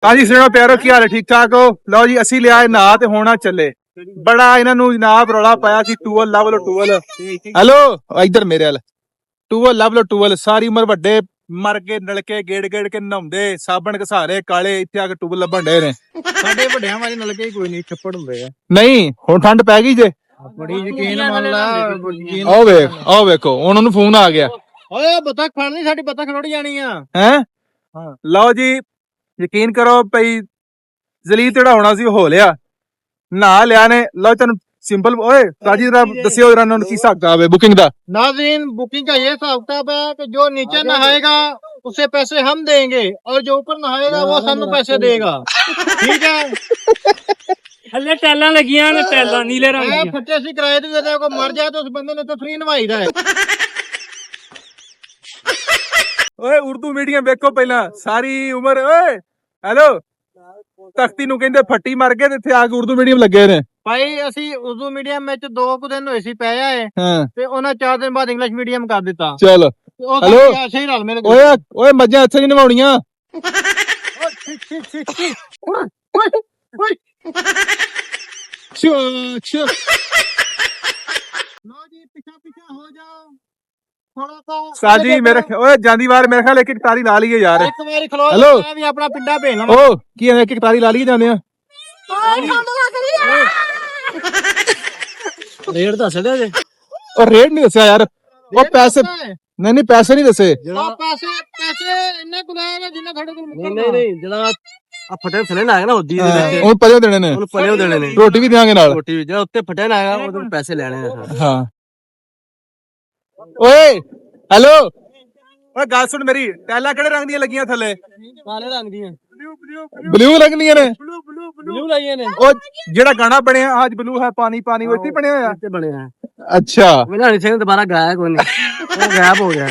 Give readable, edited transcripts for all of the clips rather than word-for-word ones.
ਹਾਂਜੀ ਸੁਣੋ ਪਿਆਰੋ, ਕੀ ਹਾਲ ਹੈ? ਠੀਕ ਠਾਕ ਹੋ? ਲਓ ਜੀ, ਅਸੀਂ ਲਿਆ ਨਹਾ ਤੇ ਹੋਣਾ ਚੱਲੇ। ਬੜਾ ਇਹਨਾਂ ਨੂੰ ਜਨਾਬ ਰੌਲਾ ਪਾਇਆ ਸੀ, ਟੂਅਲ ਲੱਭ ਲੋ ਟੂਅਲ। ਹੈਲੋ ਇੱਧਰ ਮੇਰੇ ਵੱਲ, ਟੂਅਲ ਲੱਭ ਲੋ ਟੂਅਲ। ਸਾਰੀ ਉਮਰ ਵੱਡੇ ਮਰ ਕੇ ਨਲਕੇ ਗੇੜ ਗੇੜ ਕੇ ਨਹਾਉਂਦੇ, ਸਾਬਣ ਘਸਾਰੇ ਕਾਲੇ, ਇੱਥੇ ਆ ਕੇ ਟੂਅਲ ਲੱਭਣ ਡੇ ਨੇ। ਸਾਡੇ ਵੱਡਿਆਂ ਵਾਲੇ ਨਲਕੇ ਹੀ ਕੋਈ ਨਹੀਂ, ਛੱਪੜ ਹੁੰਦੇ ਆ। ਨਹੀਂ ਹੁਣ ਠੰਡ ਪੈ ਗਈ ਜੇ। ਬੜੀ ਯਕੀਨ ਮੰਨ ਲਾ। ਆਓ ਵੇਖੋ ਹੁਣ ਉਹਨੂੰ ਫੋਨ ਆ ਗਿਆ। ਓਏ ਬੱਤਖ ਫੜਨੀ, ਸਾਡੀ ਬੱਤਖ ਰੁੜ ਜਾਣੀ ਆ। ਹੈਂ ਹਾਂ। ਲਓ ਜੀ, ਯਕੀਨ ਕਰੋ ਭਈ ਜ਼ਲੀਲ ਜਿਹੜਾ ਹੋਣਾ ਸੀ ਉਹ ਹੋ ਲਿਆ, ਨਹਾ ਲਿਆ ਨੇ। ਲਓ ਤੁਹਾਨੂੰ सिंपल। ओए राजी जरा दसियो जरा की हिसाब किताब है बुकिंग का। नाज़रीन, बुकिंग का ये हिसाब किताब है कि जो नीचे नहाएगा उसे पैसे हम देंगे और जो ऊपर नहाएगा वो सानू पैसे देगा। ठीक है। हल्ले टैलां लगियां ने, टैलां नीले रंग दी। फटे सी किराए ते देते, कोई मर जाए तो उस बंदे ने तो फ्री नवाईदा है। ओए उर्दू मीडियम देखो पहला सारी उम्र। ओए हेलो ਤਖਤੀ ਨੂੰ ਕਹਿੰਦੇ ਫੱਟੀ ਮਰ ਗਏ ਤੇ ਇੱਥੇ ਆ ਕੇ ਉਰਦੂ ਮੀਡੀਅਮ ਲੱਗੇ ਨੇ। ਭਾਈ ਅਸੀਂ ਉਰਦੂ ਮੀਡੀਅਮ ਵਿੱਚ 2 ਕੁ ਦਿਨ ਹੋਏ ਸੀ ਪਏ ਆਏ, ਤੇ ਉਹਨਾਂ 4 ਦਿਨ ਬਾਅਦ ਇੰਗਲਿਸ਼ ਮੀਡੀਅਮ ਕਰ ਦਿੱਤਾ। ਚਲ ਹੈਲੋ ਸਹੀ ਰਲ ਮੇਰੇ ਓਏ ਓਏ ਮੱਝਾਂ ਇੱਥੇ ਨਹੀਂ ਨਵਾਉਣੀਆਂ। ਲੋ ਜੀ ਪਿੱਛਾ ਪਿੱਛਾ ਹੋ ਜਾਓ ਥੋੜਾ ਸਾ। ਸਾਜੀ ਮੇਰੇ ਓਏ ਜਾਂਦੀ ਵਾਰ ਮੇਰੇ ਖਿਆਲ ਇੱਕ ਟਾਰੀ ਲਾ ਲਈਏ ਯਾਰ। ਇੱਕ ਵਾਰੀ ਖਲੋ ਹੈਲੋ ਮੈਂ ਵੀ ਆਪਣਾ ਪਿੰਡਾ ਭੇਜ ਲਵਾਂ। ਓ ਕੀ ਹੈ, ਇੱਕ ਟਾਰੀ ਲਾ ਲਈਏ ਜਾਂਦੇ ਆ। ਰੇਟ ਦੱਸ ਦੇ ਜੇ। ਉਹ ਰੇਟ ਨਹੀਂ ਦੱਸਿਆ ਯਾਰ, ਉਹ ਪੈਸੇ ਨਹੀਂ ਪੈਸੇ ਨਹੀਂ ਦੱਸੇ। ਪੈਸੇ ਇੰਨੇ ਕੁ ਲੈ ਜਿੰਨੇ ਤੁਹਾਡੇ ਕੋਲ ਮੁੱਕਰ। ਨਹੀਂ ਜਿਹੜਾ ਆ ਫਟੇ ਥਲੇ ਲਾਇਆ ਨਾ ਹੋਦੀ ਦੇ ਵਿੱਚ ਉਹ ਪਰੇ ਦੇਣੇ ਨੇ, ਉਹਨੂੰ ਪਰੇ ਦੇਣੇ ਨੇ। ਰੋਟੀ ਵੀ ਦੇਵਾਂਗੇ ਨਾਲ। ਰੋਟੀ ਵੀ ਜਿਹੜਾ ਉੱਤੇ ਫਟਿਆ ਲਾਇਆ ਉਹਦੇ ਪੈਸੇ ਲੈਣੇ ਨੇ। ਹਾਂ ਓਏ ਹੈਲੋ ਓਏ ਗੱਲ ਸੁਣ ਮੇਰੀ, ਟੈਲਾਂ ਕਿਹੜੇ ਰੰਗ ਦੀਆਂ ਲੱਗੀਆਂ ਥੱਲੇ? ਕਾਲੇ ਰੰਗ ਦੀਆਂ ਬਲੂ ਰੰਗ ਦੀਆਂ ਨੇ। ਬਲੂ ਲਾਈਆਂ ਨੇ। ਉਹ ਜਿਹੜਾ ਗਾਣਾ ਬਣਿਆ ਅੱਜ ਬਲੂ ਹੈ ਪਾਣੀ ਪਾਣੀ, ਉਹ ਇੱਥੇ ਬਣਿਆ ਹੋਇਆ। ਇੱਥੇ ਬਣਿਆ। ਅੱਛਾ ਹਨੀ ਸਿੰਘ ਦੁਬਾਰਾ ਗਾਇਆ ਕੋਈ ਨਹੀਂ, ਉਹ ਗਾਇਬ ਹੋ ਗਿਆ।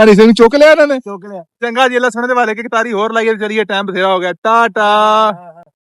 ਹਨੀ ਸਿੰਘ ਚੁੱਕ ਲਿਆ ਇਹਨਾਂ ਨੇ। ਚੁੱਕ ਲਿਆ। ਚੰਗਾ ਜੀ, ਅੱਲਾ ਸੁਣਨ ਦੇ ਵਾਲੇ ਕਿ ਤਾਰੀ ਹੋਰ ਲਾਈਏ, ਚਲੀਏ ਟਾਈਮ ਬਥੇਰਾ ਹੋ ਗਿਆ। ਟਾਟਾ।